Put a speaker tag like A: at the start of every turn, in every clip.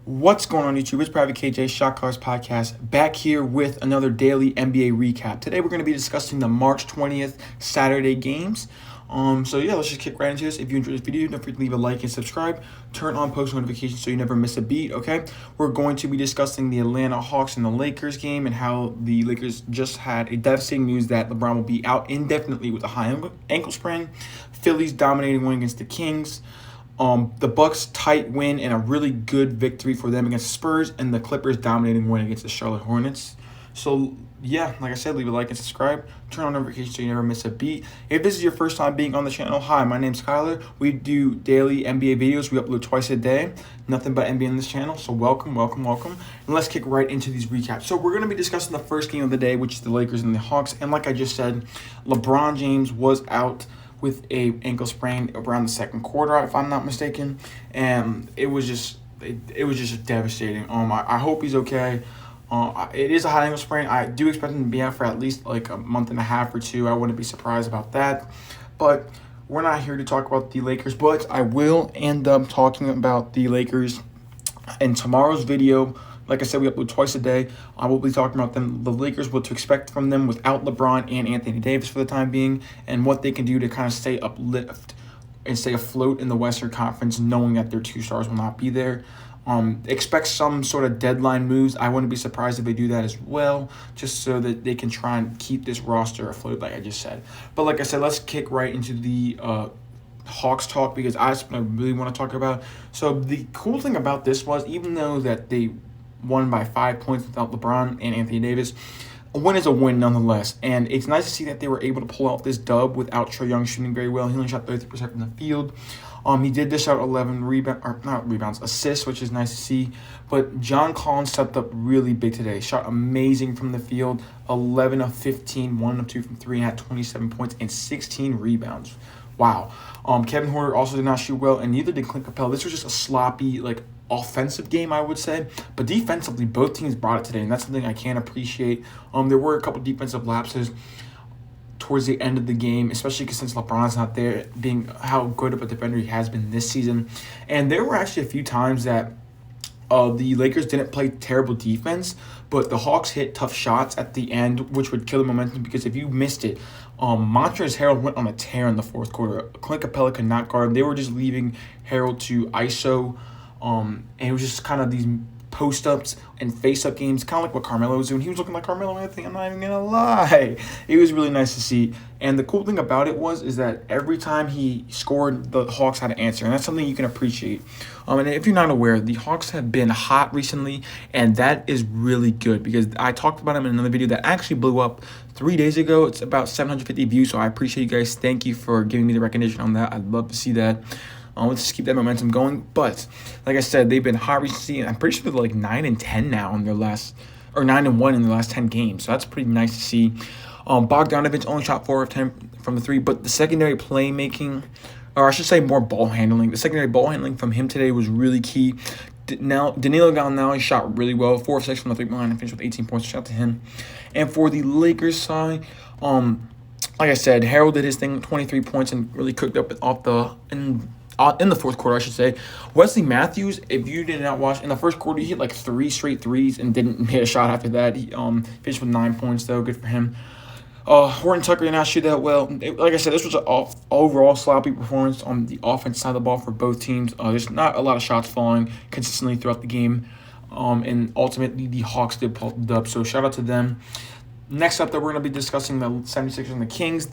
A: What's going on YouTube? It's Private KJ Shot Callers Podcast back here with another daily NBA recap. Today we're going to be discussing the March 20th Saturday games. Let's just kick right into this. If you enjoyed this video, don't forget to leave a like and subscribe. Turn on post notifications so you never miss a beat, okay? We're going to be discussing the Atlanta Hawks and the Lakers game and how the Lakers just had a devastating news that LeBron will be out indefinitely with a high ankle sprain. Philly's dominating win against the Kings. The Bucks tight win and a really good victory for them against the Spurs, and the Clippers dominating win against the Charlotte Hornets. So yeah, like I said, leave a like and subscribe. Turn on notifications so you never miss a beat. If this is your first time being on the channel, hi, my name's Kyler. We do daily NBA videos. We upload twice a day. Nothing but NBA on this channel. So welcome. And let's kick right into these recaps. So we're going to be discussing the first game of the day, which is the Lakers and the Hawks. And like I just said, LeBron James was out with a ankle sprain around the second quarter, if I'm not mistaken, and it was just devastating. I hope he's okay. It is a high ankle sprain. I do expect him to be out for at least like a month and a half or two. I wouldn't be surprised about that, but we're not here to talk about the Lakers. But I will end up talking about the Lakers in tomorrow's video. Like I said, we upload twice a day. I will be talking about them, the Lakers, what to expect from them without LeBron and Anthony Davis for the time being, and what they can do to kind of stay uplift and stay afloat in the Western Conference, knowing that their two stars will not be there. Expect some sort of deadline moves. I wouldn't be surprised if they do that as well, just so that they can try and keep this roster afloat, like I just said. But like I said, let's kick right into the Hawks talk, because I really want to talk about. So the cool thing about this was, even though that they won by 5 points without LeBron and Anthony Davis, a win is a win nonetheless. And it's nice to see that they were able to pull out this dub without Trae Young shooting very well. He only shot 33% from the field. He did dish out 11 assists, which is nice to see. But John Collins stepped up really big today. Shot amazing from the field, 11 of 15, 1 of 2 from 3, and had 27 points and 16 rebounds. Wow. Kevin Huerter also did not shoot well, and neither did Clint Capella. This was just a sloppy, offensive game, I would say. But defensively, both teams brought it today, and that's something I can appreciate. There were a couple defensive lapses towards the end of the game, especially since LeBron's not there, being how good of a defender he has been this season. And there were actually a few times that the Lakers didn't play terrible defense, but the Hawks hit tough shots at the end, which would kill the momentum, because if you missed it, Montrezl Harrell went on a tear in the fourth quarter. Clint Capella could not guard him. They were just leaving Harrell to ISO, and it was just kind of these post-ups and face-up games, kind of like what Carmelo was doing. He was looking like Carmelo Anthony, I'm not even going to lie. It was really nice to see. And the cool thing about it is that every time he scored, the Hawks had to answer, and that's something you can appreciate. And if you're not aware, the Hawks have been hot recently, and that is really good, because I talked about him in another video that actually blew up 3 days ago. It's about 750 views, so I appreciate you guys. Thank you for giving me the recognition on that. I'd love to see that. Let's just keep that momentum going. But like I said, they've been hot recently, and I'm pretty sure they're like 9-10 now in their last, or 9-1 in their last 10 games. So that's pretty nice to see. Bogdanovich only shot 4 of 10 from the three, but the secondary playmaking, or I should say more ball handling. The secondary ball handling from him today was really key. Danilo Gallinari shot really well, 4 of 6 from the three-point line, and finished with 18 points. Shout out to him. And for the Lakers side, like I said, Harrell did his thing, 23 points, and really cooked up in the fourth quarter, I should say. Wesley Matthews, if you did not watch, in the first quarter, he hit like 3 straight threes and didn't hit a shot after that. He finished with 9 points, though. Good for him. Horton Tucker did not shoot that well. Like I said, this was an overall sloppy performance on the offense side of the ball for both teams. There's not a lot of shots falling consistently throughout the game. And ultimately, the Hawks did pull the dub, so shout out to them. Next up, we're going to be discussing the 76ers and the Kings,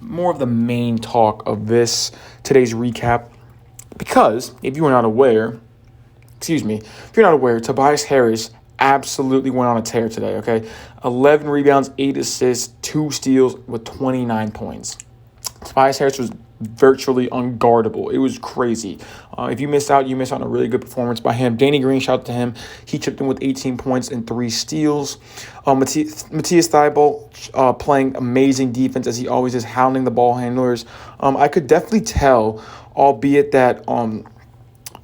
A: more of the main talk of today's recap. Because, if you're not aware, Tobias Harris absolutely went on a tear today, okay? 11 rebounds, 8 assists, 2 steals with 29 points. Tobias Harris was virtually unguardable. It was crazy. If you missed out, on a really good performance by him. Danny Green, shout out to him. He chipped in with 18 points and 3 steals. Matthias Thybulle playing amazing defense, as he always is, hounding the ball handlers. I could definitely tell, albeit that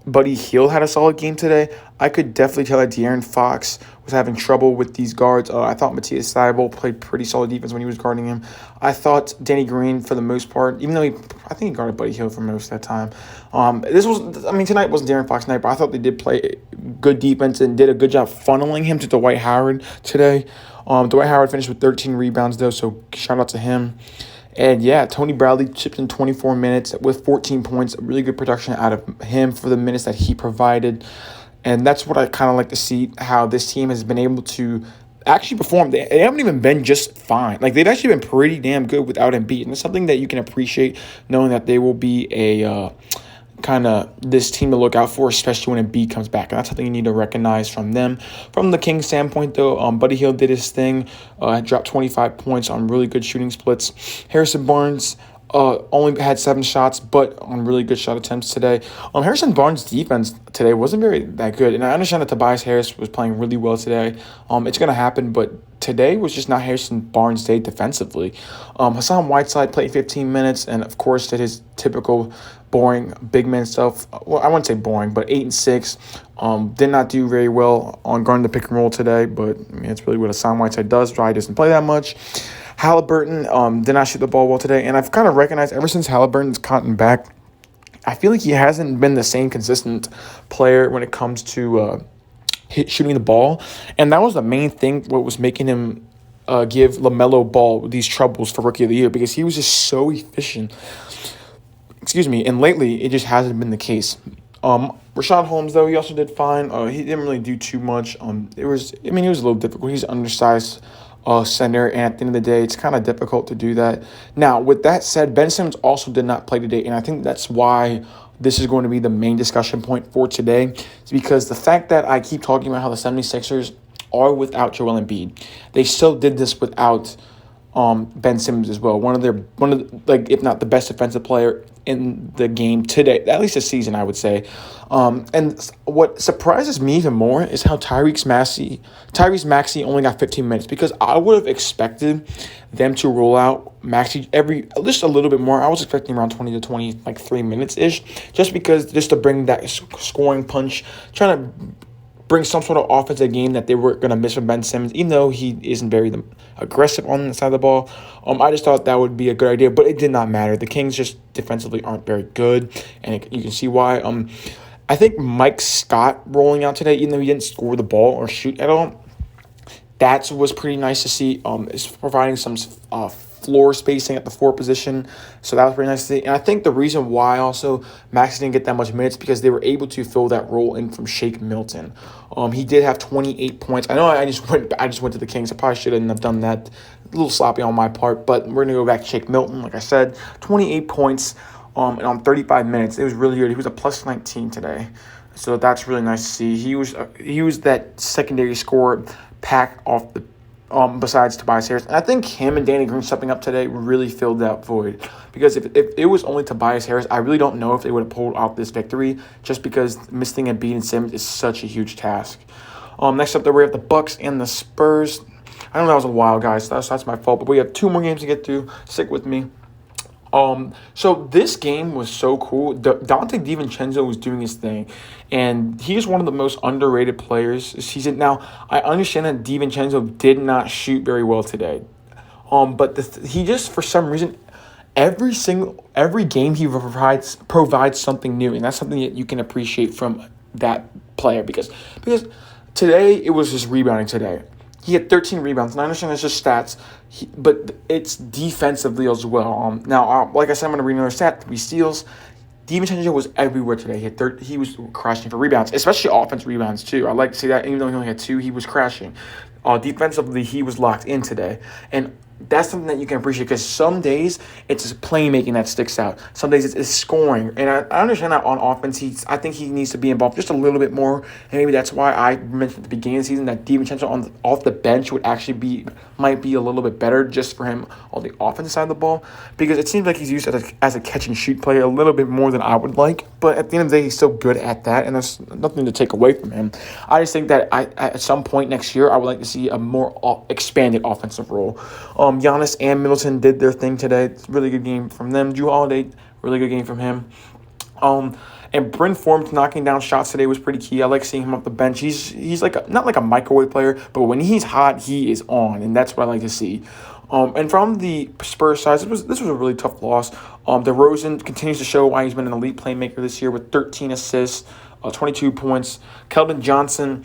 A: Buddy Hield had a solid game today, I could definitely tell that De'Aaron Fox was having trouble with these guards. I thought Matthias Thybulle played pretty solid defense when he was guarding him. I thought Danny Green, for the most part, even though I think he guarded Buddy Hield for most of that time. Tonight wasn't De'Aaron Fox night, but I thought they did play good defense and did a good job funneling him to Dwight Howard today. Dwight Howard finished with 13 rebounds, though, so shout out to him. And yeah, Tony Bradley chipped in 24 minutes with 14 points. Really good production out of him for the minutes that he provided. And that's what I kind of like to see, how this team has been able to actually perform. They haven't even been just fine. Like, they've actually been pretty damn good without Embiid. And it's something that you can appreciate, knowing that they will be a kind of this team to look out for, especially when Embiid comes back. And that's something you need to recognize from them. From the Kings standpoint, though, Buddy Hield did his thing. Dropped 25 points on really good shooting splits. Harrison Barnes only had 7 shots, but on really good shot attempts today. Harrison Barnes' defense today wasn't very that good, and I understand that Tobias Harris was playing really well today. It's going to happen, but today was just not Harrison Barnes' day defensively. Hassan Whiteside played 15 minutes, and of course did his typical boring big man stuff. Well, I wouldn't say boring, but 8 and 6. Did not do very well on guarding the pick and roll today, but it's really what Hassan Whiteside does. Dry doesn't play that much. Halliburton did not shoot the ball well today, and I've kind of recognized ever since Halliburton's gotten back, I feel like he hasn't been the same consistent player when it comes to shooting the ball, and that was the main thing, what was making him give LaMelo Ball these troubles for Rookie of the Year, because he was just so efficient. And lately, it just hasn't been the case. Rashad Holmes, though, he also did fine. He didn't really do too much. It was a little difficult. He's undersized center, and at the end of the day, it's kind of difficult to do that. Now, with that said, Ben Simmons also did not play today, and I think that's why this is going to be the main discussion point for today. It's because the fact that I keep talking about how the 76ers are without Joel Embiid, they still did this without Ben Simmons as well. One of the if not the best defensive player in the game today, at least this season, I would say. And what surprises me even more is how Tyrese Maxey only got 15 minutes, because I would have expected them to roll out Maxey just a little bit more. I was expecting around 20 to 23 minutes ish, just to bring that scoring punch, trying to bring some sort of offensive game that they were going to miss from Ben Simmons, even though he isn't very aggressive on the side of the ball. I just thought that would be a good idea, but it did not matter. The Kings just defensively aren't very good, and you can see why. I think Mike Scott rolling out today, even though he didn't score the ball or shoot at all, that was pretty nice to see. It's providing some floor spacing at the 4 position, so that was pretty nice to see. And I think the reason why also Max didn't get that much minutes, because they were able to fill that role in from Shake Milton. He did have 28 points. I know I just went to the Kings. I probably shouldn't have done that. A little sloppy on my part, but we're gonna go back to Shake Milton. Like I said, 28 points and on 35 minutes. It was really good. He was a plus 19 today, so that's really nice to see. He was that secondary scorer pack off the besides Tobias Harris. And I think him and Danny Green stepping up today really filled that void. Because if it was only Tobias Harris, I really don't know if they would have pulled out this victory, just because missing Embiid and Simmons is such a huge task. Next up, there we have the Bucks and the Spurs. I know that was a while, guys. That's my fault. But we have 2 more games to get through. Stick with me. So this game was so cool. Dante DiVincenzo was doing his thing, and he is one of the most underrated players this season. Now, I understand that DiVincenzo did not shoot very well today, but he just, for some reason, every game he provides something new, and that's something that you can appreciate from that player, because today it was just rebounding today. He had 13 rebounds, and I understand it's just stats, but it's defensively as well. Now, like I said, I'm going to read another stat. 3 steals. DiVincenzo was everywhere today. He was crashing for rebounds, especially offensive rebounds, too. I like to see that. Even though he only had 2, he was crashing. Defensively, he was locked in today. And that's something that you can appreciate, because some days it's just playmaking that sticks out. Some days it's scoring. And I understand that on offense, I think he needs to be involved just a little bit more. And maybe that's why I mentioned at the beginning of the season that DiVincenzo off the bench would actually might be a little bit better just for him on the offensive side of the ball, because it seems like he's used as a catch and shoot player a little bit more than I would like. But at the end of the day, he's still good at that, and there's nothing to take away from him. I just think that at some point next year, I would like to see a more expanded offensive role. Giannis and Middleton did their thing today. It's a really good game from them. Jrue Holiday, really good game from him. And Bryn Forbes knocking down shots today was pretty key. I like seeing him off the bench. He's like not like a microwave player, but when he's hot, he is on, and that's what I like to see. And from the Spurs side, this was a really tough loss. DeRozan continues to show why he's been an elite playmaker this year with 13 assists, 22 points. Keldon Johnson,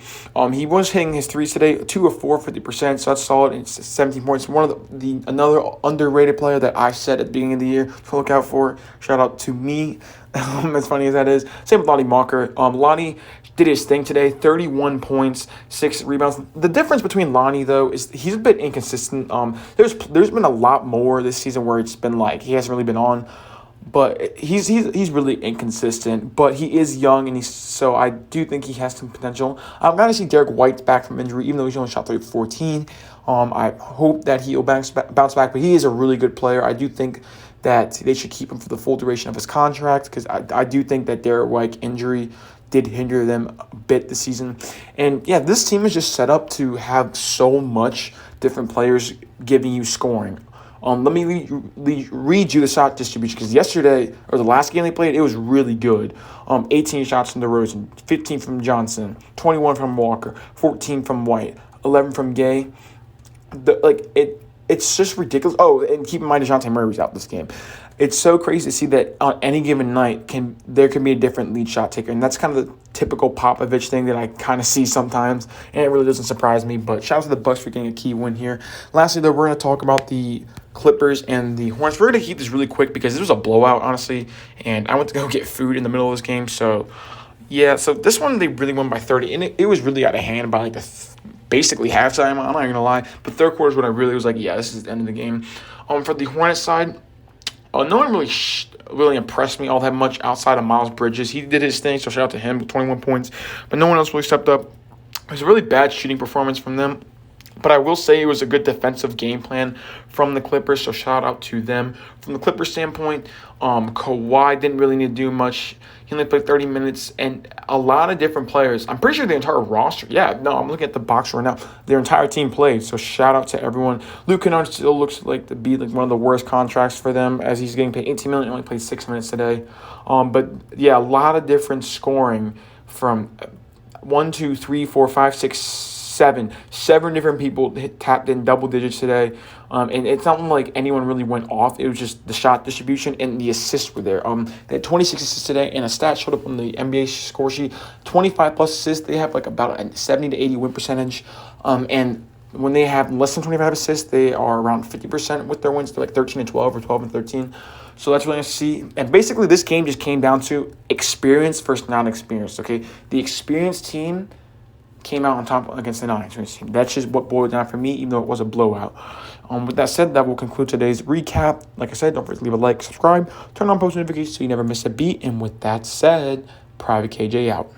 A: he was hitting his threes today, 2 of 4, 50%, so that's solid. It's 17 points. One of the another underrated player that I said at the beginning of the year to look out for. Shout out to me, as funny as that is. Same with Lonnie Walker. Lonnie did his thing today, 31 points, 6 rebounds. The difference between Lonnie, though, is he's a bit inconsistent. There's been a lot more this season where it's been like he hasn't really been on, but he's really inconsistent. But he is young, and so I do think he has some potential. I'm glad to see Derek White's back from injury, even though he's only shot 3 of 14. I hope that he'll bounce back, but he is a really good player. I do think that they should keep him for the full duration of his contract because I do think that Derek White injury did hinder them a bit this season. And yeah, this team is just set up to have so much different players giving you scoring. Let me read you the shot distribution because yesterday, or the last game they played, it was really good. 18 shots from DeRozan, 15 from Johnson, 21 from Walker, 14 from White, 11 from Gay. It's just ridiculous. Oh, and keep in mind DeJounte Murray's out this game. It's so crazy to see that on any given night there can be a different lead shot taker, and that's kind of the typical Popovich thing that I kind of see sometimes, and it really doesn't surprise me. But shout out to the Bucks for getting a key win here. Lastly, though, we're going to talk about the Clippers and the Hornets. We're going to keep this really quick because it was a blowout, honestly, and I went to go get food in the middle of this game. So, yeah, so this one they really won by 30, and it was really out of hand by like basically halftime. I'm not going to lie, but third quarter is when I really was like, yeah, this is the end of the game. For the Hornets side, no one really impressed me all that much outside of Miles Bridges. He did his thing, so shout out to him with 21 points. But no one else really stepped up. It was a really bad shooting performance from them. But I will say it was a good defensive game plan from the Clippers, so shout out to them. From the Clippers standpoint, Kawhi didn't really need to do much. He only played 30 minutes, and a lot of different players. I'm pretty sure the entire roster. Yeah, no, I'm looking at the box right now. Their entire team played, so shout out to everyone. Luke Kennard still looks like to be like one of the worst contracts for them as he's getting paid $18 million, only played 6 minutes today. But yeah, a lot of different scoring from 1, 2, 3, 4, 5, 6, 7 different people tapped in double digits today. And it's not like anyone really went off. It was just the shot distribution and the assists were there. They had 26 assists today, and a stat showed up on the NBA score sheet. 25 plus assists. They have like about a 70 to 80 win percentage. And when they have less than 25 assists, they are around 50% with their wins. They're like 13 and 12 or 12 and 13. So that's really nice to see. And basically, this game just came down to experience versus non-experience. Okay, the experienced team came out on top against the non-experienced team. That's just what boiled down for me, even though it was a blowout. With that said, that will conclude today's recap. Like I said, don't forget to leave a like, subscribe, turn on post notifications so you never miss a beat. And with that said, Private KJ out.